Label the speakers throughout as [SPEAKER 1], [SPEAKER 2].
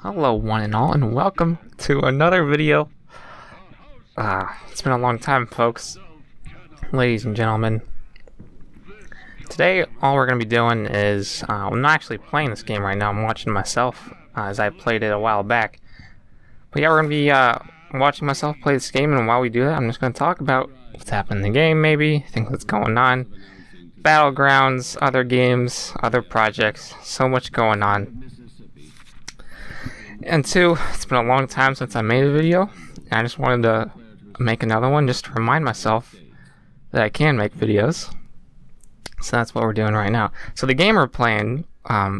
[SPEAKER 1] Hello one and all, and welcome to another video. It's been a long time, folks, ladies and gentlemen. Today all we're going to be doing is, I'm not actually playing this game right now, I'm watching myself as I played it a while back. But yeah, we're going to be watching myself play this game, and while we do that, I'm just going to talk about what's happened in the game, maybe, things that's going on, battlegrounds, other games, other projects, so much going on. And two, it's been a long time since I made a video, and I just wanted to make another one just to remind myself that I can make videos. So that's what we're doing right now. So the game we're playing,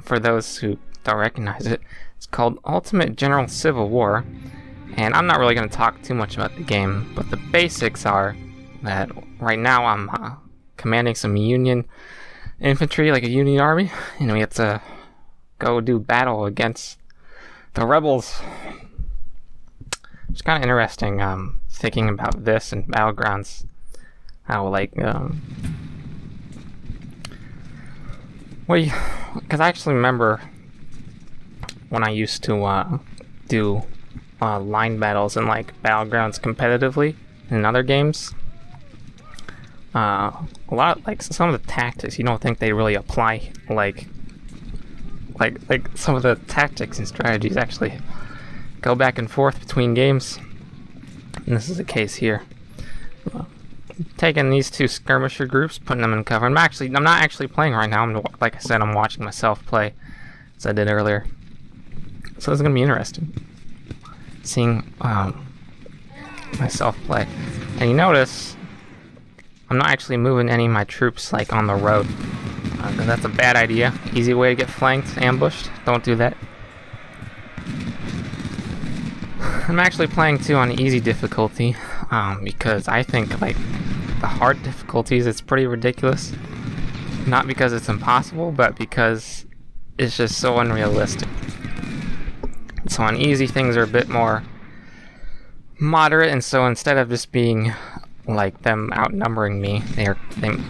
[SPEAKER 1] for those who don't recognize it, it's called Ultimate General Civil War. And I'm not really going to talk too much about the game, but the basics are that right now I'm commanding some Union infantry, like a Union army, and we have to go do battle against the rebels. It's kind of interesting thinking about this and battlegrounds, how like because I actually remember when I used to do line battles and like battlegrounds competitively in other games. A lot, like some of the tactics you don't think they really apply, like some of the tactics and strategies actually go back and forth between games, and this is the case here. Taking these two skirmisher groups, putting them in cover. I'm not actually playing right now. Like I said, I'm watching myself play, as I did earlier. So this is gonna be interesting, seeing myself play. And you notice I'm not actually moving any of my troops like on the road. That's a bad idea. Easy way to get flanked, ambushed. Don't do that. I'm actually playing too on easy difficulty, because I think like the hard difficulties, it's pretty ridiculous. Not because it's impossible, but because it's just so unrealistic. So on easy, things are a bit more moderate, and so instead of just being like them outnumbering me, they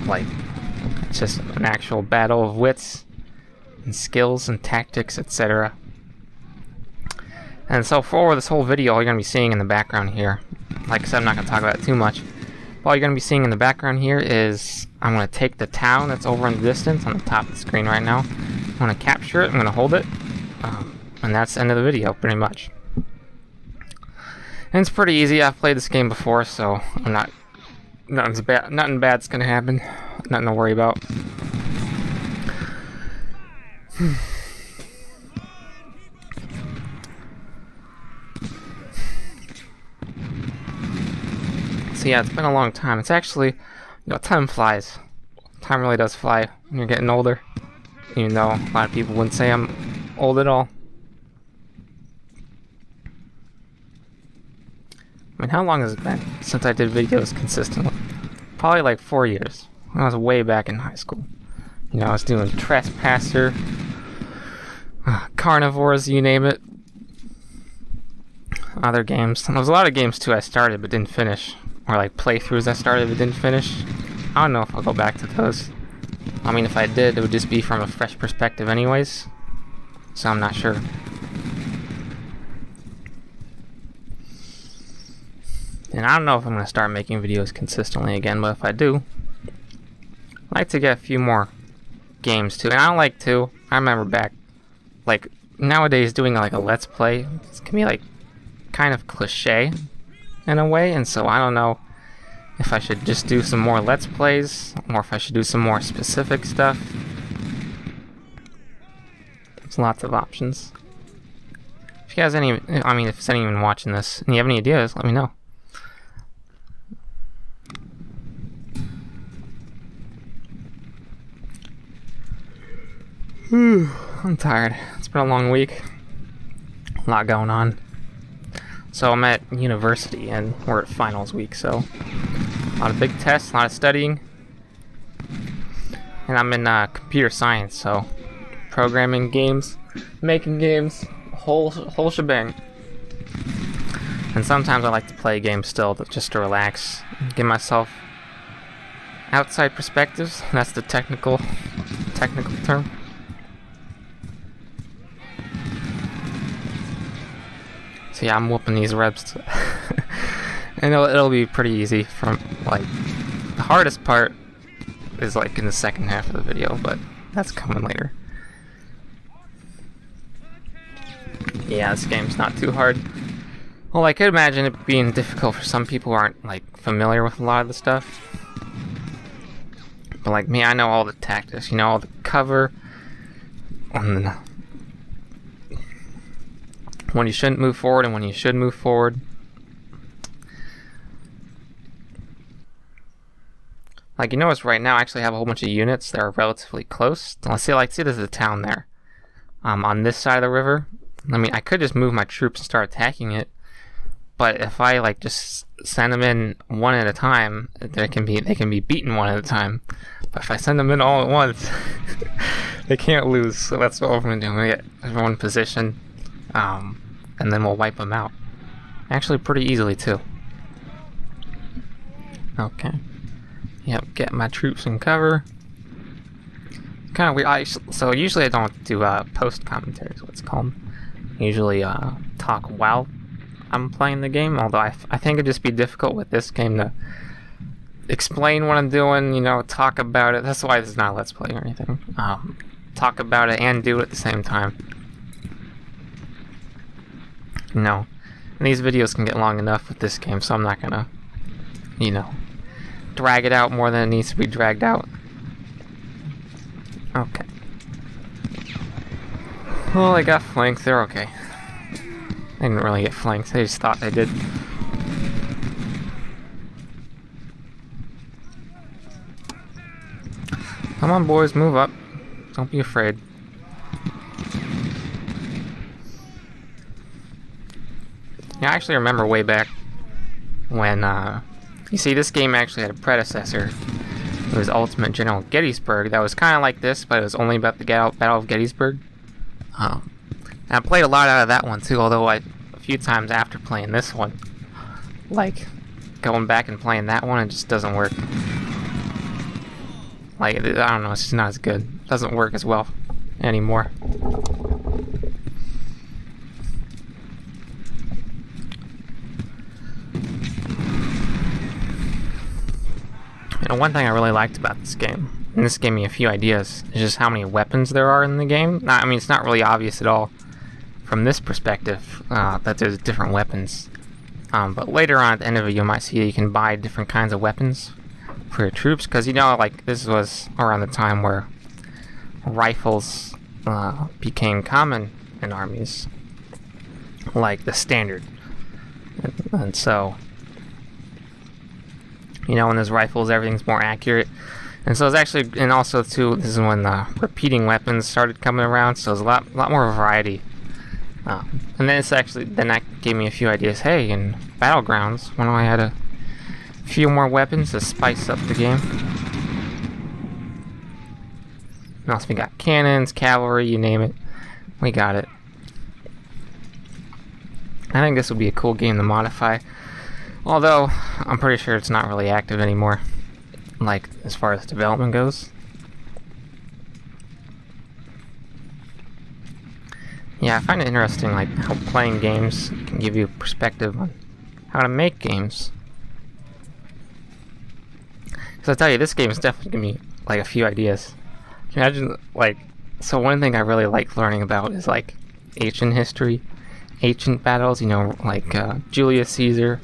[SPEAKER 1] like, it's just an actual battle of wits and skills and tactics, etc. And so for this whole video, all you're going to be seeing in the background here, like I said, I'm not going to talk about it too much. All you're going to be seeing in the background here is I'm going to take the town that's over in the distance on the top of the screen right now. I'm going to capture it, I'm going to hold it, and that's the end of the video, pretty much. And it's pretty easy. I've played this game before, so I'm not... Nothing bad's gonna happen. Nothing to worry about. So yeah, it's been a long time. It's actually, time flies. Time really does fly when you're getting older. Even though a lot of people wouldn't say I'm old at all. I mean, how long has it been since I did videos consistently? Probably like 4 years. When I was way back in high school. I was doing Trespasser, Carnivores, you name it. Other games. There was a lot of games too I started but didn't finish. Or like playthroughs I started but didn't finish. I don't know if I'll go back to those. I mean, if I did, it would just be from a fresh perspective anyways. So I'm not sure. And I don't know if I'm going to start making videos consistently again, but if I do, I'd like to get a few more games too. And I don't like to, I remember back, like, nowadays doing like a Let's Play, it can be like, kind of cliche, in a way, and so I don't know if I should just do some more Let's Plays, or if I should do some more specific stuff. There's lots of options. If you guys if there's anyone watching this, and you have any ideas, let me know. I'm tired. It's been a long week. A lot going on. So I'm at university and we're at finals week, so a lot of big tests, a lot of studying. And I'm in computer science, so programming games, making games, whole shebang. And sometimes I like to play games still, just to relax, give myself outside perspectives. That's the technical term. So yeah, I'm whooping these reps. And it'll be pretty easy from, like, the hardest part is, like, in the second half of the video, but that's coming later. Yeah, this game's not too hard. Well, I could imagine it being difficult for some people who aren't, like, familiar with a lot of the stuff. But like me, I know all the tactics, you know, all the cover, when you shouldn't move forward and when you should move forward. Like, you notice right now I actually have a whole bunch of units that are relatively close. Let's see, like, see there's a town there. On this side of the river. I mean, I could just move my troops and start attacking it. But if I, like, just send them in one at a time, they can be beaten one at a time. But if I send them in all at once, they can't lose. So that's what we're going to do. We're going to get everyone in position, and then we'll wipe them out. Actually, pretty easily, too. Okay. Yep, get my troops in cover. Kind of weird. So usually I don't do post commentary, is what it's called. I usually talk while I'm playing the game, although I think it'd just be difficult with this game to explain what I'm doing, you know, talk about it. That's why this is not a Let's Play or anything. Talk about it and do it at the same time. You know, and these videos can get long enough with this game, so I'm not gonna, you know, drag it out more than it needs to be dragged out. Okay. Well, they got flanked. They're okay. They didn't really get flanked. They just thought they did. Come on, boys, move up. Don't be afraid. Yeah, I actually remember way back when, you see, this game actually had a predecessor. It was Ultimate General Gettysburg. That was kind of like this, but it was only about the Battle of Gettysburg. And I played a lot out of that one too, although a few times after playing this one, like, going back and playing that one, it just doesn't work. Like, I don't know, it's just not as good. It doesn't work as well anymore. You know, one thing I really liked about this game, and this gave me a few ideas, is just how many weapons there are in the game. I mean, it's not really obvious at all from this perspective that there's different weapons. But later on at the end of it, you might see you can buy different kinds of weapons for your troops, because, you know, like, this was around the time where rifles became common in armies, like the standard. And so, you know, when there's rifles, everything's more accurate. And so it's actually, and also too, this is when the repeating weapons started coming around, so there's a lot more variety. And then that gave me a few ideas. Hey, in Battlegrounds, when I had a few more weapons to spice up the game. And also we got cannons, cavalry, you name it. We got it. I think this would be a cool game to modify. Although, I'm pretty sure it's not really active anymore, like, as far as development goes. Yeah, I find it interesting, like, how playing games can give you a perspective on how to make games. Because I tell you, this game is definitely giving me, like, a few ideas. Can you imagine, like, so one thing I really like learning about is, like, ancient history, ancient battles, you know, like, Julius Caesar,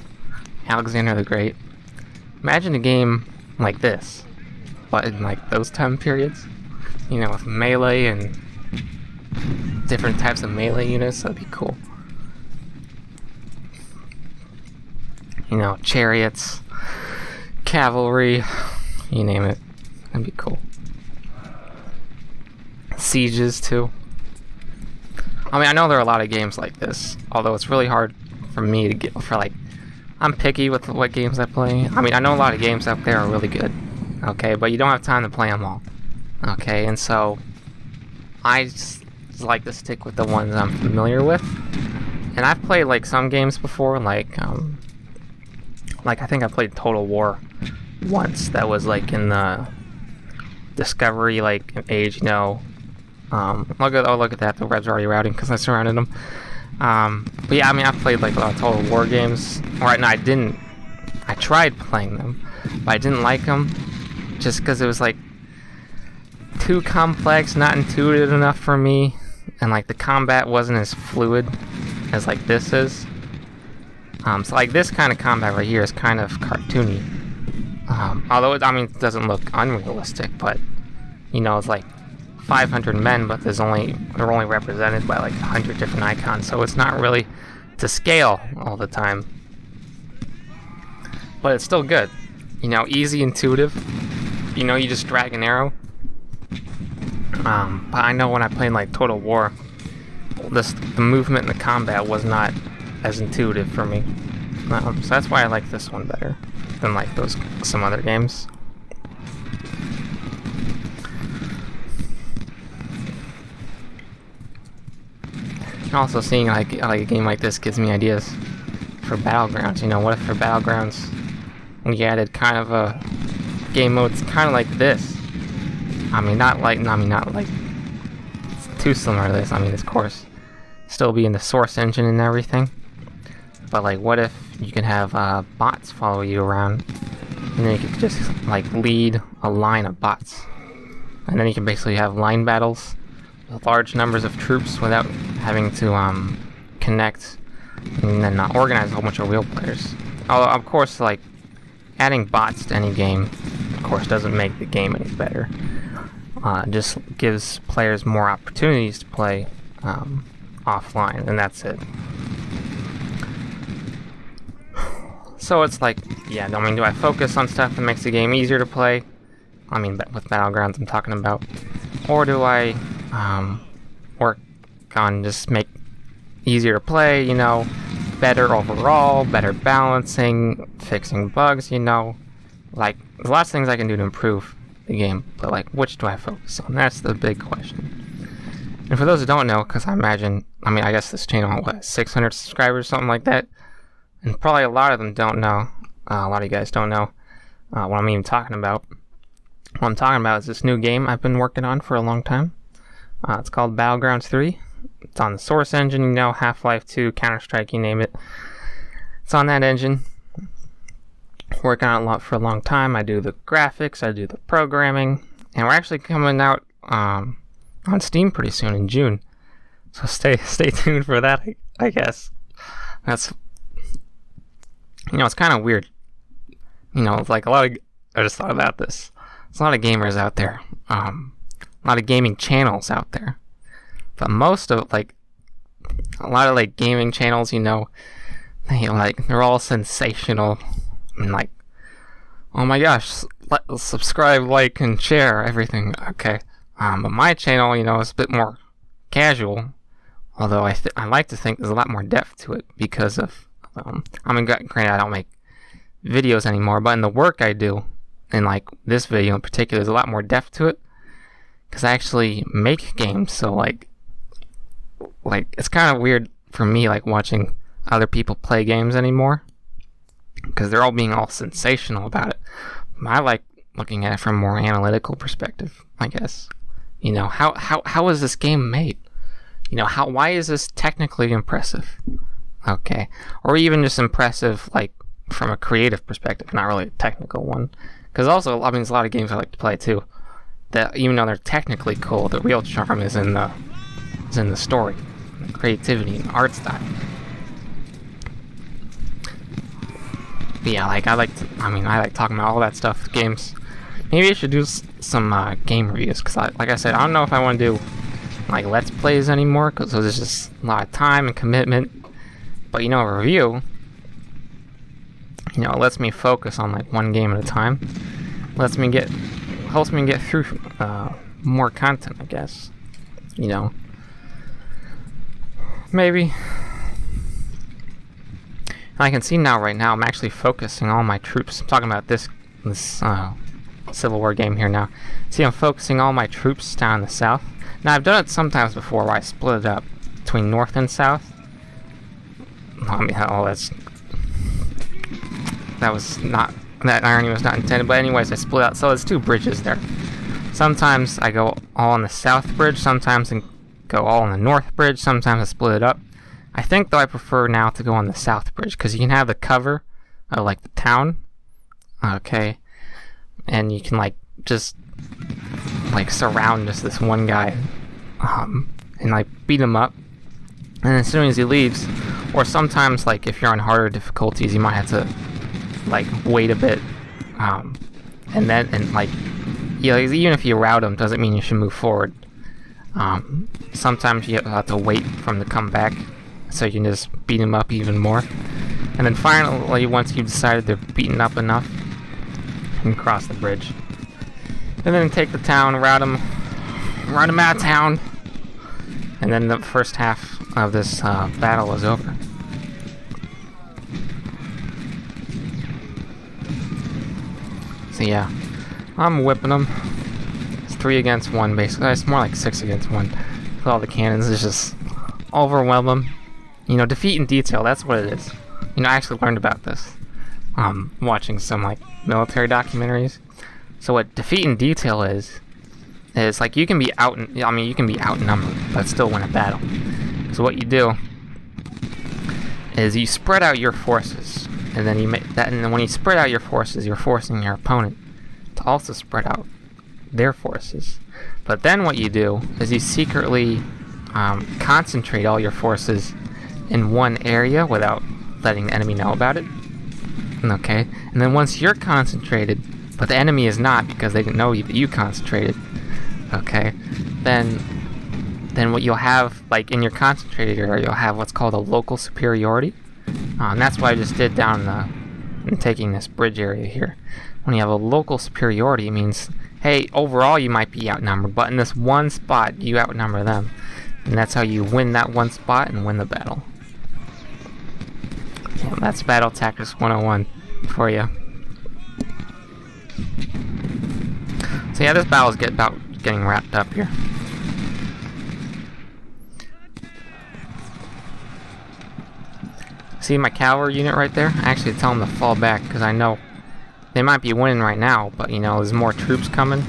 [SPEAKER 1] Alexander the Great. Imagine a game like this, but in, like, those time periods, you know, with melee and different types of melee units. That'd be cool. You know, chariots, cavalry, you name it. That'd be cool. Sieges too. I mean, I know there are a lot of games like this, although it's really hard for me to get, for, like, I'm picky with what games I play. I mean, I know a lot of games out there are really good, okay, but you don't have time to play them all, okay, and so I just like to stick with the ones I'm familiar with. And I've played, like, some games before, like I think I played Total War once. That was, like, in the Discovery, like, age, you know. Look at that, the Rebs are already routing because I surrounded them. But yeah, I mean, I've played like a lot of Total War games. Right now, I didn't. I tried playing them, but I didn't like them just because it was like too complex, not intuitive enough for me, and like the combat wasn't as fluid as like this is. So like this kind of combat right here is kind of cartoony. Although I mean, it doesn't look unrealistic, but you know, it's like 500 men, but they're only represented by like 100 different icons, so it's not really to scale all the time. But it's still good. You know, easy, intuitive. You know, you just drag an arrow. But I know when I played like Total War, the movement and the combat was not as intuitive for me. So that's why I like this one better than like some other games. And also seeing like a game like this gives me ideas for Battlegrounds. You know, what if for Battlegrounds we added kind of a game mode kind of like this? I mean, not like it's too similar to this. I mean, of course, still be in the source engine and everything. But like, what if you can have bots follow you around, and then you could just like lead a line of bots, and then you can basically have line battles with large numbers of troops without having to connect and then organize a whole bunch of real players. Although, of course, like adding bots to any game, of course, doesn't make the game any better. Just gives players more opportunities to play offline, and that's it. So it's like, yeah, I mean, do I focus on stuff that makes the game easier to play? I mean, with Battlegrounds I'm talking about. Or do I work on just make easier to play, you know, better overall, better balancing, fixing bugs, you know? Like, there's lots of things I can do to improve the game, but like, which do I focus on? That's the big question. And for those who don't know, because I guess this channel, what, 600 subscribers, something like that? And probably a lot of them don't know, a lot of you guys don't know what I'm even talking about. What I'm talking about is this new game I've been working on for a long time. It's called Battlegrounds 3. It's on the Source engine, you know, Half-Life 2, Counter-Strike, you name it. It's on that engine. Working on it for a long time. I do the graphics, I do the programming, and we're actually coming out on Steam pretty soon in June. So stay tuned for that, I guess. That's, you know, it's kind of weird. You know, it's like I just thought about this. There's a lot of gamers out there. A lot of gaming channels out there. But most of, like, a lot of, like, gaming channels, you know, they're all sensational. And, like, oh my gosh, subscribe, like, and share everything. Okay. But my channel, you know, is a bit more casual. Although I like to think there's a lot more depth to it because of, I mean, granted, I don't make videos anymore, but in the work I do, and like this video in particular, there's a lot more depth to it because I actually make games. So like it's kind of weird for me, like watching other people play games anymore because they're all being all sensational about it. I like looking at it from a more analytical perspective, I guess. You know, how is this game made? You know, why is this technically impressive? Okay. Or even just impressive, like, from a creative perspective, not really a technical one. Because also, I mean, there's a lot of games I like to play, too, that even though they're technically cool, the real charm is in the story, the creativity, and art style. But yeah, like, I like talking about all that stuff with games. Maybe I should do some game reviews, because, like I said, I don't know if I want to do, like, Let's Plays anymore, because there's just a lot of time and commitment. But, you know, a review, you know, it lets me focus on, like, one game at a time. Helps me get through more content, I guess. You know. Maybe. I can see now, right now, I'm actually focusing all my troops. I'm talking about this Civil War game here now. See, I'm focusing all my troops down in the south. Now, I've done it sometimes before where I split it up between north and south. I mean, that irony was not intended, but anyways, I split out, so there's two bridges there. Sometimes I go all on the south bridge, sometimes I go all on the north bridge, sometimes I split it up. I think though I prefer now to go on the south bridge because you can have the cover of like the town, okay, and you can like just like surround just this one guy, and like beat him up, and as soon as he leaves, or sometimes like if you're on harder difficulties, you might have to like wait a bit, and like even if you rout him, doesn't mean you should move forward. Sometimes you have to wait for him to come back, so you can just beat him up even more. And then finally, once you've decided they're beaten up enough, you can cross the bridge. And then take the town, rout him out of town, and then the first half of this battle is over. So yeah, I'm whipping them. It's 3 against 1 basically. It's more like 6 against 1. With all the cannons, it's just overwhelm them. You know, defeat in detail, that's what it is. You know, I actually learned about this watching some like military documentaries. So what defeat in detail is like you can be outnumbered, but still win a battle. So what you do is you spread out your forces, and then when you spread out your forces, you're forcing your opponent to also spread out their forces. But then what you do is you secretly concentrate all your forces in one area without letting the enemy know about it. Okay, and then once you're concentrated, but the enemy is not because they didn't know that you concentrated, okay, then what you'll have, like in your concentrated area, you'll have what's called a local superiority. And that's what I just did down in taking this bridge area here. When you have a local superiority, it means, hey, overall you might be outnumbered, but in this one spot, you outnumber them. And that's how you win that one spot and win the battle. Yeah, that's Battle Tactics 101 for you. So yeah, this battle is getting wrapped up here. See my cavalry unit right there? I actually tell them to fall back because I know they might be winning right now, but you know, there's more troops coming,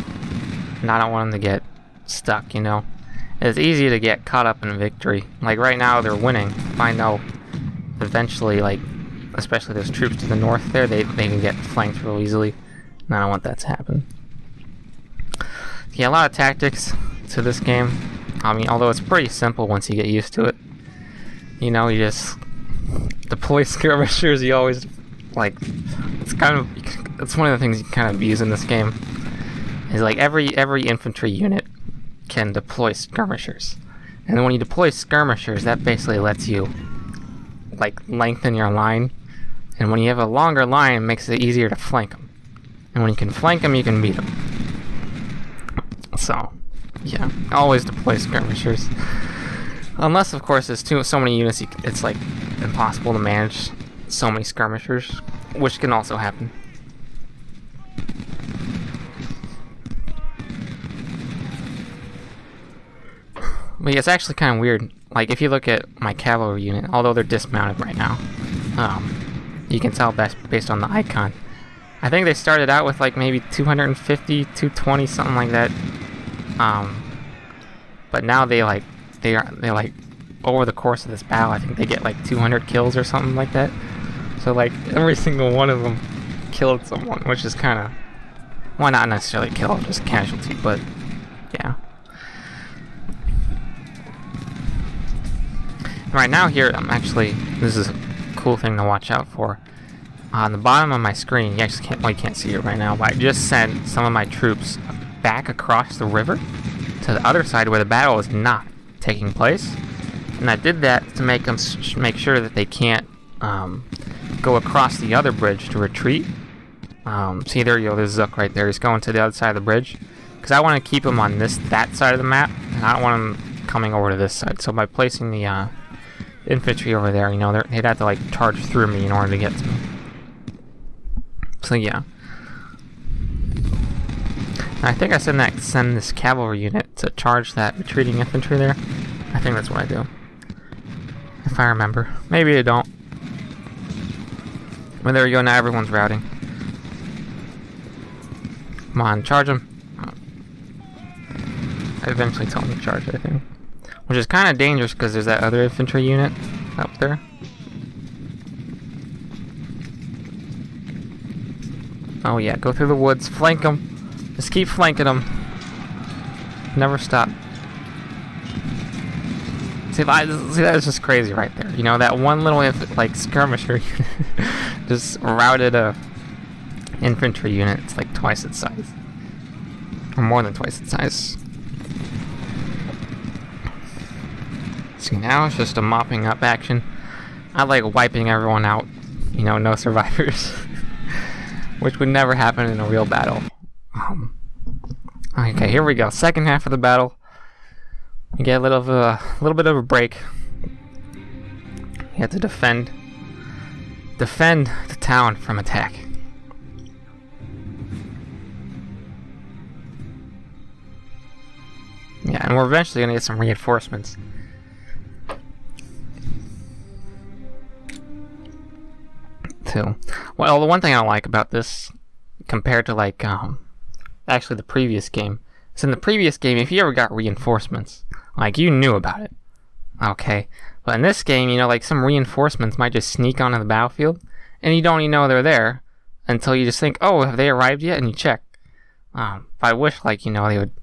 [SPEAKER 1] and I don't want them to get stuck, you know. It's easy to get caught up in victory. Like right now they're winning. If I know eventually, like, especially those troops to the north there, they can get flanked real easily, and I don't want that to happen. Yeah, a lot of tactics to this game. I mean, although it's pretty simple once you get used to it. You know, you just deploy skirmishers. You always, like, it's one of the things you kind of use in this game. Is like every infantry unit can deploy skirmishers, and then when you deploy skirmishers, that basically lets you like lengthen your line. And when you have a longer line, it makes it easier to flank them. And when you can flank them, you can beat them. So, yeah, always deploy skirmishers. Unless, of course, there's so many units, it's like impossible to manage so many skirmishers, which can also happen. But yeah, it's actually kind of weird. Like, if you look at my cavalry unit, although they're dismounted right now, you can tell based on the icon. I think they started out with like maybe 250, 220, something like that. But now they like over the course of this battle, I think they get like 200 kills or something like that. So like every single one of them killed someone, which is kind of, well, not necessarily kill, just casualty, but yeah. Right now here, this is a cool thing to watch out for. On the bottom of my screen, you actually can't see it right now, but I just sent some of my troops back across the river to the other side where the battle is not taking place. And I did that to make sure that they can't go across the other bridge to retreat. See, there you go, there's Zook right there. He's going to the other side of the bridge. Because I want to keep him on that side of the map, and I don't want him coming over to this side. So by placing the infantry over there, you know, they'd have to like charge through me in order to get to me. So yeah. And I think I send this cavalry unit to charge that retreating infantry there. I think that's what I do, if I remember. Maybe I don't. Well, there we go. Now everyone's routing. Come on, charge them. I eventually tell them to charge, I think. Which is kind of dangerous because there's that other infantry unit there. Oh yeah, go through the woods, flank them. Just keep flanking them. Never stop. See, that is just crazy right there. You know, that one little like skirmisher just routed a infantry unit. It's like twice its size, or more than twice its size. See, now it's just a mopping up action. I like wiping everyone out. You know, no survivors, which would never happen in a real battle. Okay, here we go. Second half of the battle. You get a little bit of a break. You have to defend the town from attack. Yeah, and we're eventually gonna get some reinforcements. Too. Well, the one thing I like about this, compared to like actually the previous game, is in the previous game, if you ever got reinforcements, like, you knew about it. Okay. But in this game, you know, like, some reinforcements might just sneak onto the battlefield, and you don't even know they're there until you just think, oh, have they arrived yet? And you check. But I wish, like, you know, they would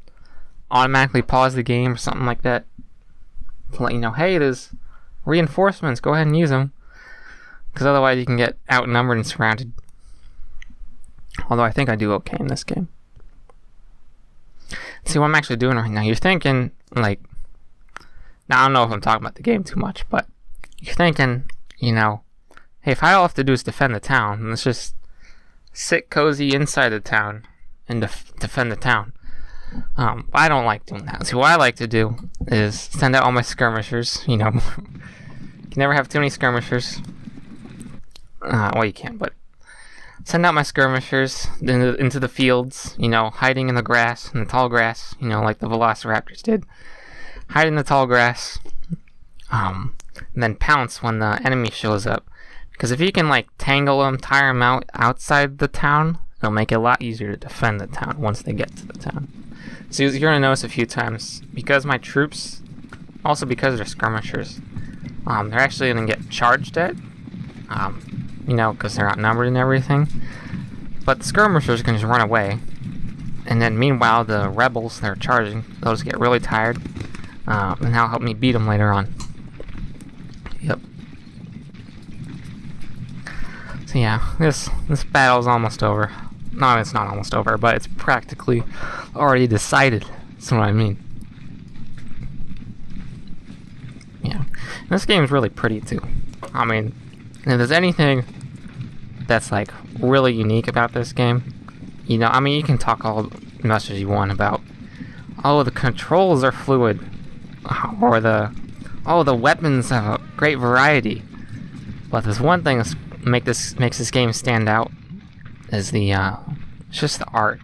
[SPEAKER 1] automatically pause the game or something like that to let you know, hey, there's reinforcements, go ahead and use them. Because otherwise you can get outnumbered and surrounded. Although I think I do okay in this game. See what I'm actually doing right now. You're thinking, like, now I don't know if I'm talking about the game too much, but you're thinking, you know, hey, if all I have to do is defend the town, let's just sit cozy inside the town and defend the town. But I don't like doing that. See, what I like to do is send out all my skirmishers. You know, you can never have too many skirmishers. Well, you can, but send out my skirmishers into the fields, you know, hiding in the grass, in the tall grass, you know, like the velociraptors did. Hide in the tall grass, and then pounce when the enemy shows up. Because if you can, like, tangle them, tire them out outside the town, it'll make it a lot easier to defend the town once they get to the town. So you're going to notice a few times, because my troops, also because they're skirmishers, they're actually going to get charged at, you know, because they're outnumbered and everything. But the skirmishers can just run away. And then meanwhile, the rebels that are charging, those get really tired. And that'll help me beat them later on. Yep. So yeah, this battle's almost over. No, it's not almost over, but it's practically already decided. That's what I mean. Yeah. And this game's really pretty too. I mean, if there's anything that's like really unique about this game, you know, I mean, you can talk all much as you want about, oh, the controls are fluid, or the weapons have a great variety. But there's one thing that makes this game stand out, is it's just the art.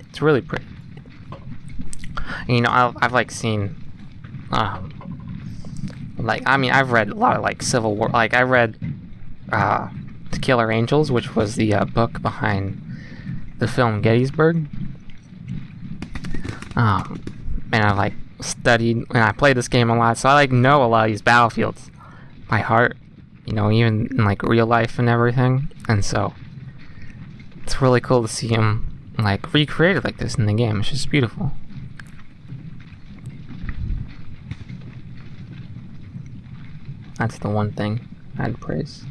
[SPEAKER 1] It's really pretty. And, you know, I've like seen, like, I mean, I've read a lot of like Civil War. Like, I read To Kill Our Angels, which was the book behind the film Gettysburg. And I like studied, and I played this game a lot, so I like know a lot of these battlefields by heart. You know, even in like real life and everything. And so it's really cool to see him like recreated like this in the game. It's just beautiful. That's the one thing I'd praise.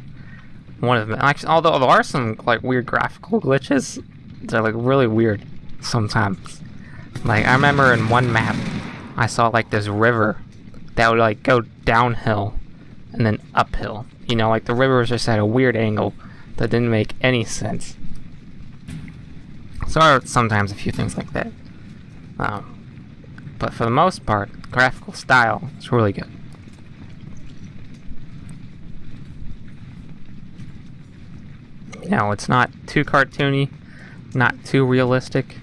[SPEAKER 1] One of them, actually, although there are some like weird graphical glitches, they're like really weird sometimes. Like, I remember in one map, I saw like this river that would like go downhill and then uphill. You know, like the river was just at a weird angle that didn't make any sense. So there are sometimes a few things like that. But for the most part, the graphical style is really good. You know, it's not too cartoony, not too realistic.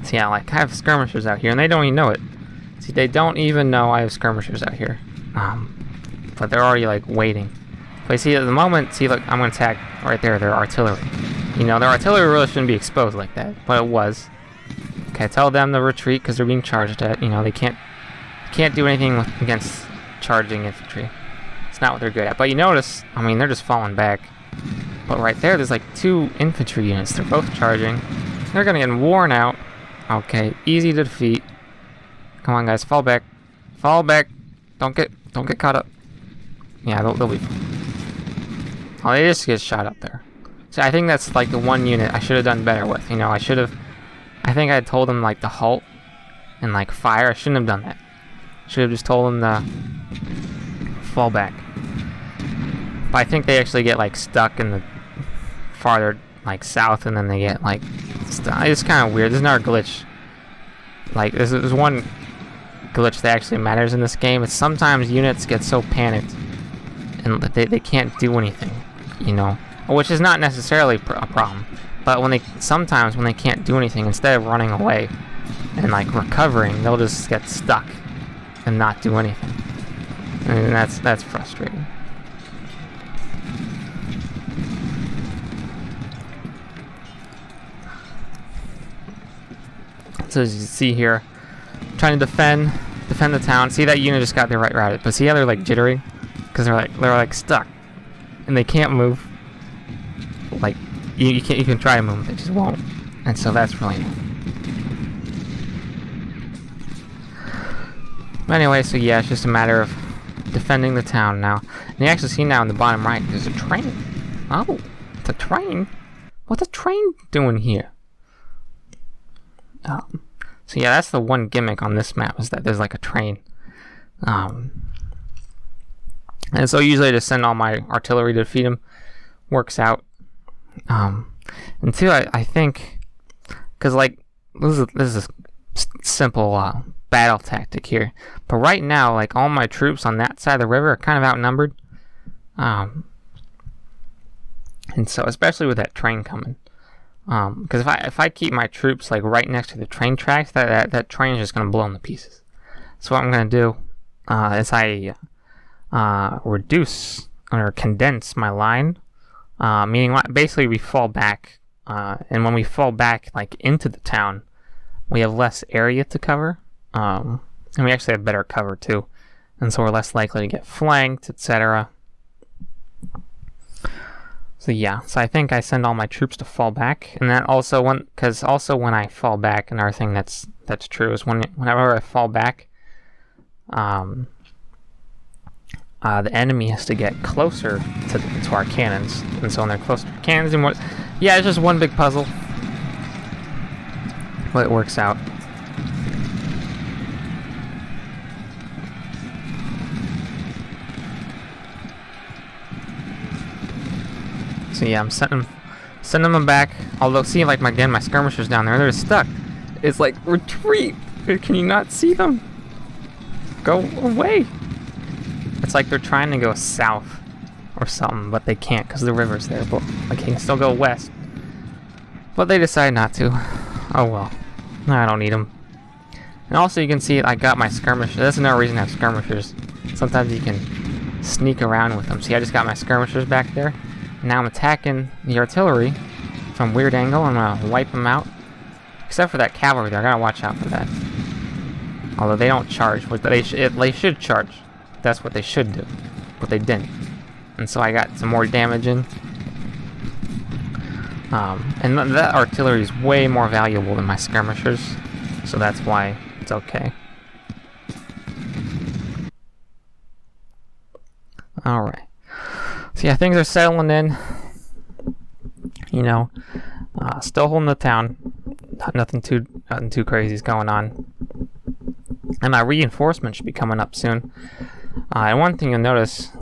[SPEAKER 1] See, yeah, like, I have skirmishers out here, and they don't even know it. See, they don't even know I have skirmishers out here. But they're already, like, waiting. But see, at the moment, see, look, I'm gonna tag right there, their artillery. You know, their artillery really shouldn't be exposed like that, but it was. Okay, tell them to retreat because they're being charged at. You know, they can't do anything against charging infantry. It's not what they're good at. But you notice, I mean, they're just falling back. But right there's like 2 infantry units. They're both charging. They're gonna get worn out. Okay, easy to defeat. Come on, guys, fall back. Fall back. Don't get caught up. Yeah, they'll be fine. Oh, they just get shot up there. So I think that's like the one unit I should have done better with. You know, I think I had told them like to halt and like fire. I shouldn't have done that. Should have just told them to fall back. But I think they actually get like stuck in the farther like south, and then they get like it's kind of weird. There's another glitch. Like there's one glitch that actually matters in this game. It's sometimes units get so panicked and they can't do anything, you know, which is not necessarily a problem. But sometimes when they can't do anything, instead of running away and like recovering, they'll just get stuck and not do anything, and that's frustrating. So as you see here, trying to defend the town. See, that unit just got there right routed, but see how they're like jittering because they're like stuck and they can't move. Like you can try to move, they just won't, and so that's really annoying. But anyway, so yeah, it's just a matter of defending the town now. And you actually see now in the bottom right, there's a train. Oh, it's a train? What's a train doing here? So yeah, that's the one gimmick on this map, is that there's like a train. And so usually I just send all my artillery to defeat him. Works out. And two, I think, because like this is a simple battle tactic here, but right now like all my troops on that side of the river are kind of outnumbered. And so especially with that train coming. Because if I keep my troops like right next to the train tracks, that train is just gonna blow into pieces. So what I'm gonna do is I reduce or condense my line, meaning basically we fall back, and when we fall back like into the town, we have less area to cover, and we actually have better cover too, and so we're less likely to get flanked, etc. So yeah, so I think I send all my troops to fall back, and that also when I fall back, another thing that's true is whenever I fall back, the enemy has to get closer to our cannons, and so when they're closer to cannons, and yeah, it's just one big puzzle, but it works out. So yeah, I'm sending them back. Although, see, like my skirmishers down there, they're stuck. It's like, retreat! Can you not see them? Go away! It's like they're trying to go south or something, but they can't because the river's there. But like, they can still go west, but they decide not to. Oh well, I don't need them. And also, you can see I got my skirmishers. That's another reason I have skirmishers. Sometimes you can sneak around with them. See, I just got my skirmishers back there. Now I'm attacking the artillery from a weird angle. I'm gonna wipe them out. Except for that cavalry there, I gotta watch out for that. Although they don't charge, but they should charge. That's what they should do, but they didn't. And so I got some more damage in. And that artillery is way more valuable than my skirmishers, so that's why it's okay. Alright. So yeah, things are settling in. You know, still holding the town. Nothing too crazy is going on. And my reinforcement should be coming up soon. And one thing you'll notice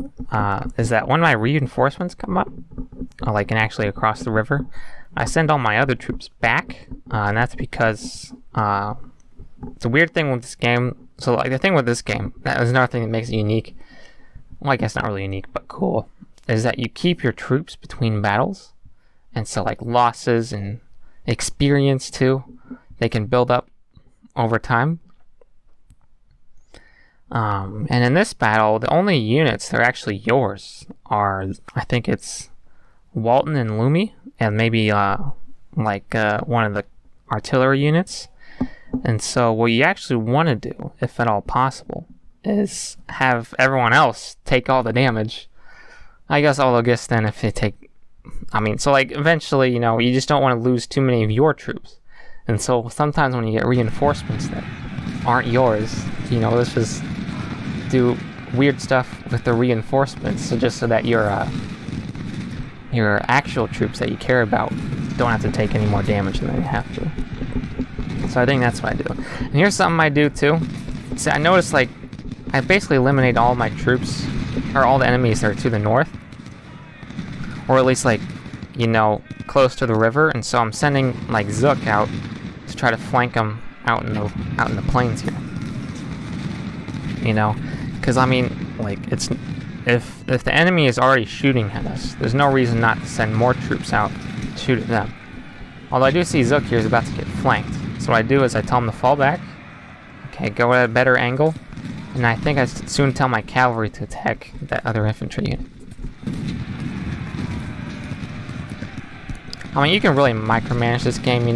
[SPEAKER 1] is that when my reinforcements come up, like and actually across the river, I send all my other troops back, and that's because it's a weird thing with this game. So like the thing with this game, that is another thing that makes it unique. Well, I guess not really unique, but cool. Is that you keep your troops between battles, and so like losses and experience too, they can build up over time. And in this battle, the only units that are actually yours are, I think it's Walton and Lumi, and maybe one of the artillery units. And so what you actually want to do, if at all possible, is have everyone else take all the damage. I guess then if they take... so like eventually, you just don't want to lose too many of your troops. And so sometimes when you get reinforcements that aren't yours, let's just do weird stuff with the reinforcements, so that your actual troops that you care about don't have to take any more damage than they have to. So I think that's what I do. And here's something I do too. See, I noticed I basically eliminate all my troops, or all the enemies that are to the north, or at least close to the river. And so I'm sending Zook out to try to flank them out in the plains here. Because it's if the enemy is already shooting at us, there's no reason not to send more troops out to shoot at them. Although I do see Zook here is about to get flanked. So what I do is I tell him to fall back. Okay, go at a better angle. And I think I soon tell my cavalry to attack that other infantry unit. You can really micromanage this game,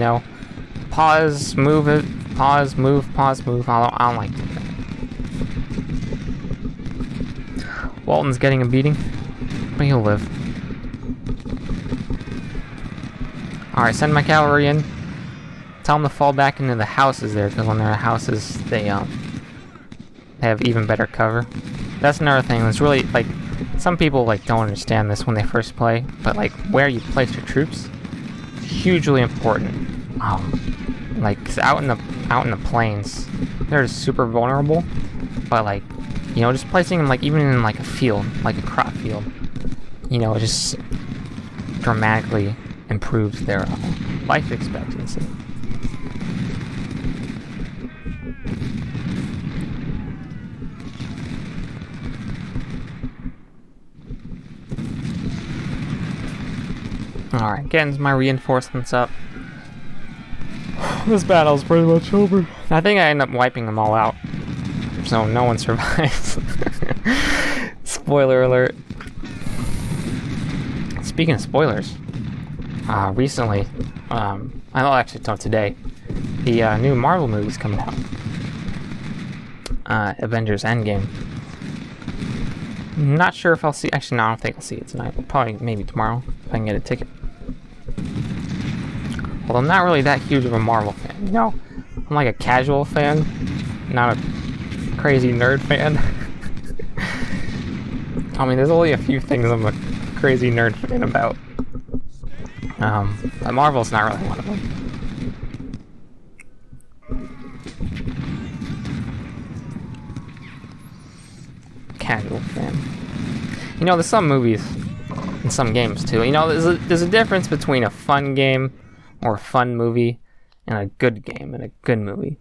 [SPEAKER 1] Pause, move it, pause, move, pause, move. I don't like doing that. Walton's getting a beating, but he'll live. Alright, send my cavalry in. Tell them to fall back into the houses there, because when they're in houses, they have even better cover. That's another thing. It's really, some people, don't understand this when they first play, but, where you place your troops is hugely important. 'Cause out in the plains, they're just super vulnerable, but, just placing them, even in, a field, a crop field, it just dramatically improves their life expectancy. Alright, getting my reinforcements up. This battle's pretty much over. I think I end up wiping them all out, so no one survives. Spoiler alert. Speaking of spoilers, recently, today, the new Marvel movie's coming out. Avengers Endgame. Not sure if I'll see... Actually, no, I don't think I'll see it tonight. Probably, maybe tomorrow, if I can get a ticket. Well, I'm not really that huge of a Marvel fan, I'm a casual fan, not a crazy nerd fan. There's only a few things I'm a crazy nerd fan about. But Marvel's not really one of them. Casual fan. There's some movies and some games too. There's a difference between a fun game or a fun movie and a good game and a good movie.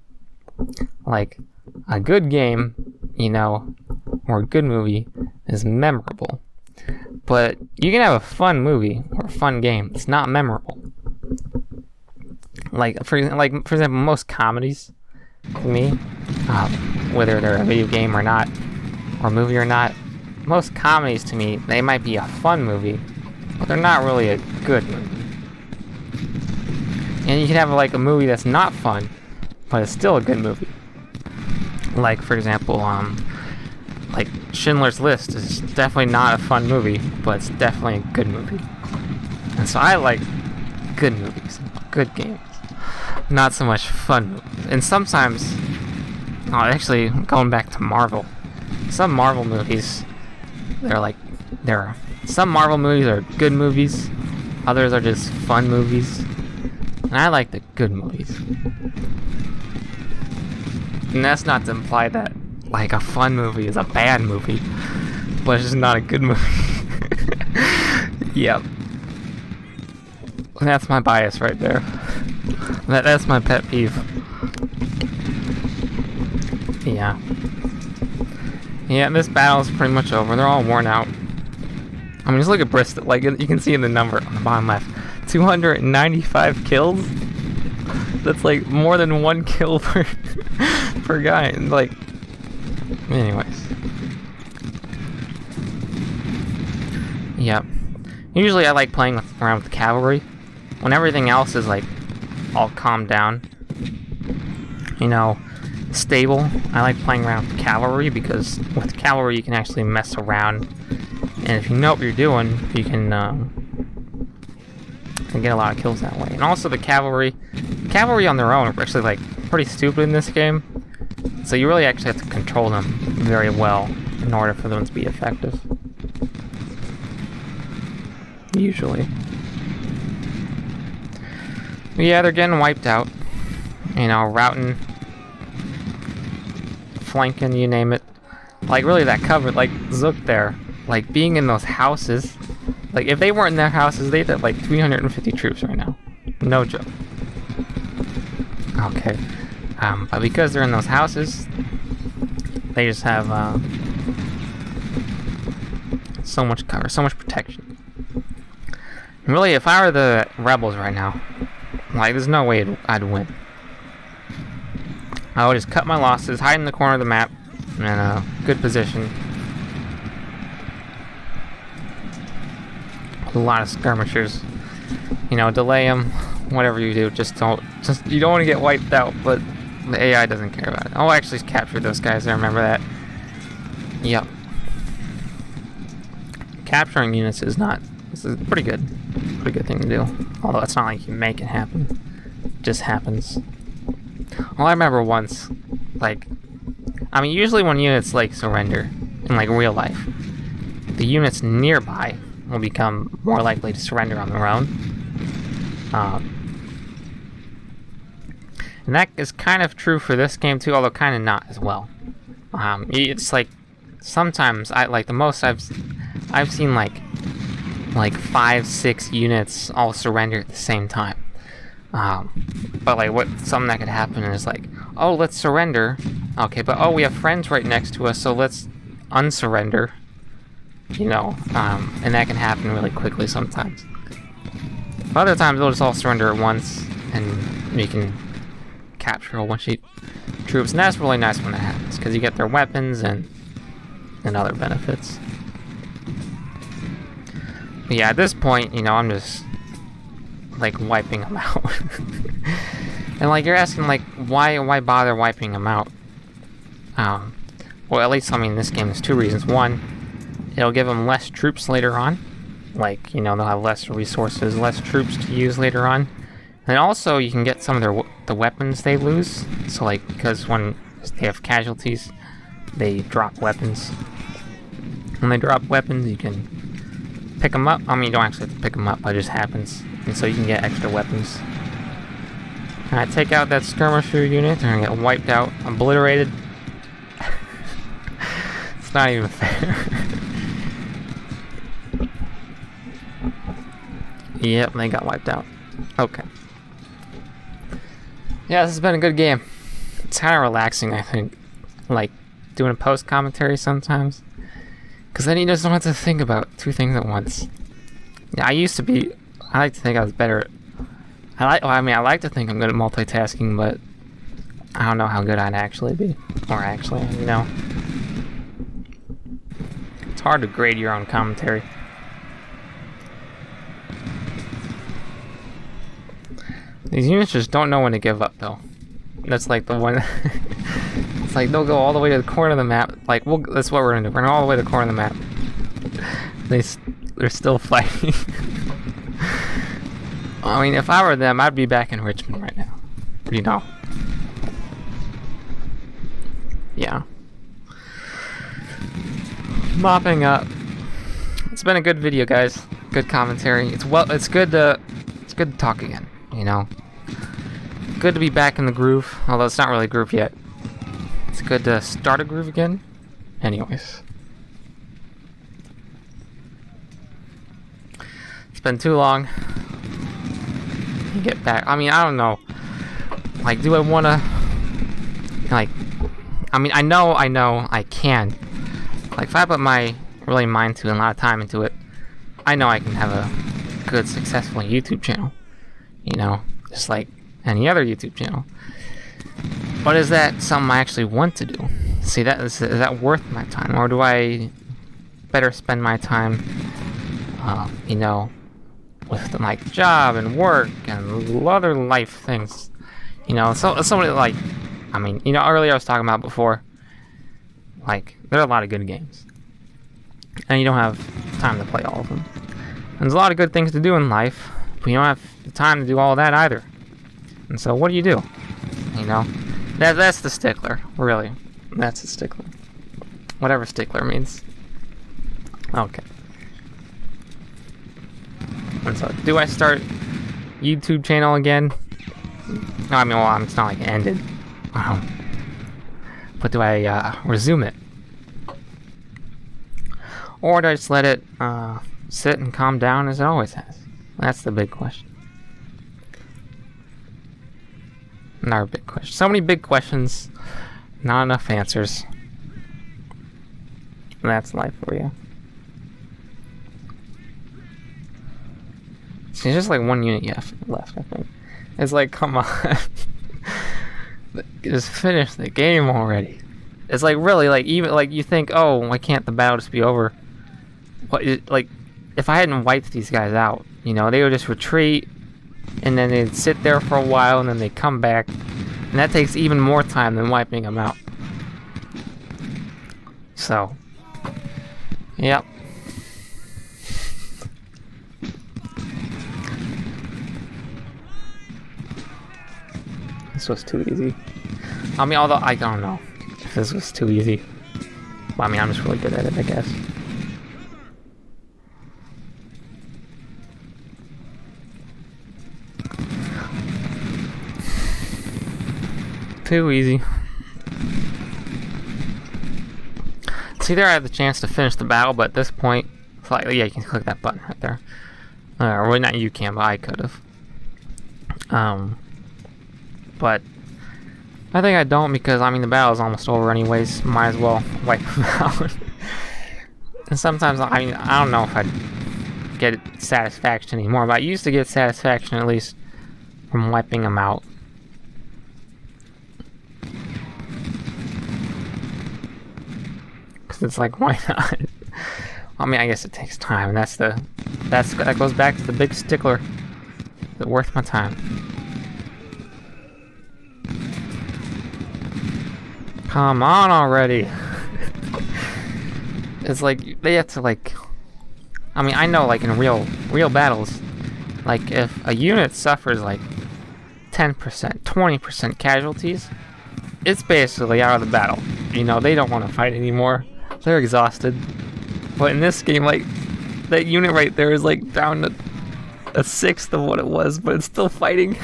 [SPEAKER 1] A good game, or a good movie is memorable. But you can have a fun movie or a fun game. It's not memorable. For example, most comedies, to me, whether they're a video game or not, or movie or not, most comedies to me, they might be a fun movie, but they're not really a good movie. And you can have a movie that's not fun, but it's still a good movie. For example, Schindler's List is definitely not a fun movie, but it's definitely a good movie. And so I like good movies, good games, not so much fun movies. And sometimes, actually, going back to Marvel, some Marvel movies, some Marvel movies are good movies, others are just fun movies, and I like the good movies. And that's not to imply that a fun movie is a bad movie, but it's just not a good movie. Yep. That's my bias right there. That's my pet peeve. Yeah. Yeah, this battle's pretty much over. They're all worn out. Just look at Bristol. You can see in the number on the bottom left. 295 kills? That's more than one kill per guy. Anyways. Yep. Usually I like playing around with cavalry. When everything else is all calmed down, you know, stable. I like playing around with cavalry because with cavalry you can actually mess around, and if you know what you're doing, you can get a lot of kills that way. And also the cavalry on their own are actually like pretty stupid in this game, so you really actually have to control them very well in order for them to be effective. Usually. But yeah, they're getting wiped out. You know, routing, flanking, you name it. Like, really, that cover, like, Zook there, like, being in those houses, like, if they weren't in their houses, they'd have, like, 350 troops right now. No joke. Okay. But because they're in those houses, they just have, so much cover, so much protection. And really, if I were the rebels right now, like, there's no way I'd win. I would just cut my losses, hide in the corner of the map, in a good position. A lot of skirmishers. You know, delay them, whatever you do, you don't want to get wiped out, but the AI doesn't care about it. Oh, I actually captured those guys, I remember that. Yep. Capturing units is a pretty good thing to do. Although it's not like you make it happen. It just happens. Well, I remember once, like, I mean, usually when units, like, surrender in, like, real life, the units nearby will become more likely to surrender on their own. And that is kind of true for this game, too, although kind of not as well. It's, like, sometimes, the most I've seen, like 5-6 units all surrender at the same time. But like something that could happen is like, oh, let's surrender. Okay, but oh, we have friends right next to us, so let's unsurrender. You know, and that can happen really quickly sometimes. But other times they'll just all surrender at once, and you can capture a whole bunch of troops, and that's really nice when that happens because you get their weapons and other benefits. But yeah, at this point, you know, I'm just like wiping them out. And like you're asking, like, why bother wiping them out? Well, at least, I mean, in this game there's two reasons. One, it'll give them less troops later on. Like, you know, they'll have less resources, less troops to use later on. And also, you can get some of the weapons they lose. So, like, because when they have casualties, they drop weapons. When they drop weapons, you can pick them up. I mean, you don't actually have to pick them up, but it just happens. And so you can get extra weapons. Alright, take out that skirmisher unit. They're gonna get wiped out, obliterated. It's not even fair. Yep, they got wiped out. Okay. Yeah, this has been a good game. It's kind of relaxing, I think. Like, doing a post-commentary sometimes. Because then you just don't have to think about two things at once. Yeah, I like to think I was better at... I like to think I'm good at multitasking, but I don't know how good I'd actually be. Or actually, you know. It's hard to grade your own commentary. These units just don't know when to give up, though. That's like the one... It's like they'll go all the way to the corner of the map. Like, that's what we're gonna do. We're gonna go all the way to the corner of the map. They're still fighting. I mean, if I were them, I'd be back in Richmond right now. You know. Yeah. Mopping up. It's been a good video, guys. Good commentary. It's good to talk again, you know. Good to be back in the groove, although it's not really a groove yet. It's good to start a groove again. Anyways. It's been too long. Get back. I mean, I don't know. Like, do I wanna... Like... I mean, I know I can. Like, if I put my really mind to it and a lot of time into it, I know I can have a good, successful YouTube channel. You know? Just like any other YouTube channel. But is that something I actually want to do? See, is that worth my time? Or do I better spend my time, you know, with like job and work and other life things? You know, so somebody like, I mean, you know, earlier I was talking about before, like, there are a lot of good games. And you don't have time to play all of them. And there's a lot of good things to do in life, but you don't have the time to do all that either. And so what do? You know? That's the stickler, really. That's the stickler. Whatever stickler means. Okay. And so, do I start YouTube channel again? No, I mean, well, it's not like it ended. But do I resume it? Or do I just let it sit and calm down as it always has? That's the big question. Another big question. So many big questions, not enough answers. That's life for you. See, there's just like one unit left, I think. It's like, come on. Just finish the game already. It's like, really, like, even, like, you think, oh, why can't the battle just be over? Like, if I hadn't wiped these guys out, you know, they would just retreat, and then they'd sit there for a while, and then they'd come back. And that takes even more time than wiping them out. So, yep. This was too easy. I mean, although I don't know if this was too easy. Well, I mean, I'm just really good at it, I guess. Too easy. See, there I had the chance to finish the battle, but at this point, it's like, yeah, you can click that button right there. Well, not you can, but I could have. But I think I don't, because I mean the battle is almost over anyways. Might as well wipe them out. And sometimes, I mean, I don't know if I'd get satisfaction anymore, but I used to get satisfaction at least from wiping them out. Because it's like, why not? I mean, I guess it takes time, and that goes back to the big stickler. Is it worth my time? Come on already. It's like they have to, like, I mean, I know, like, in real battles, like, if a unit suffers like 10%, 20% casualties, it's basically out of the battle. You know, they don't want to fight anymore. They're exhausted. But in this game, like, that unit right there is like down to a sixth of what it was, but it's still fighting.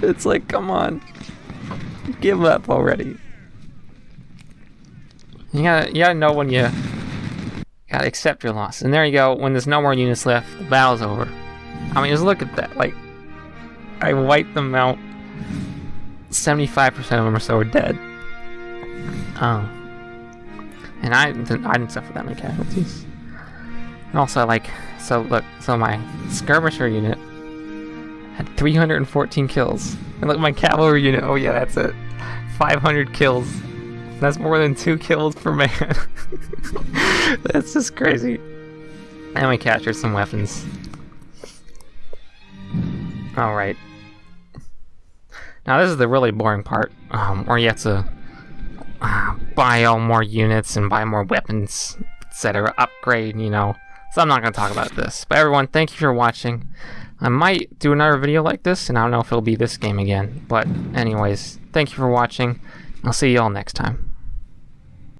[SPEAKER 1] It's like, come on. Give up already. You gotta know when you gotta accept your loss. And there you go. When there's no more units left, the battle's over. I mean, just look at that. Like, I wiped them out. 75% of them or so are dead. And I didn't suffer that many casualties. And also, like, so my skirmisher unit had 314 kills. And look, my cavalry unit, oh yeah, that's it. 500 kills. That's more than 2 kills per man. That's just crazy. And we captured some weapons. Alright. Now this is the really boring part, where you have to buy all more units and buy more weapons, etc. Upgrade, you know. So I'm not going to talk about this. But everyone, thank you for watching. I might do another video like this, and I don't know if it'll be this game again. But anyways, thank you for watching. I'll see you all next time.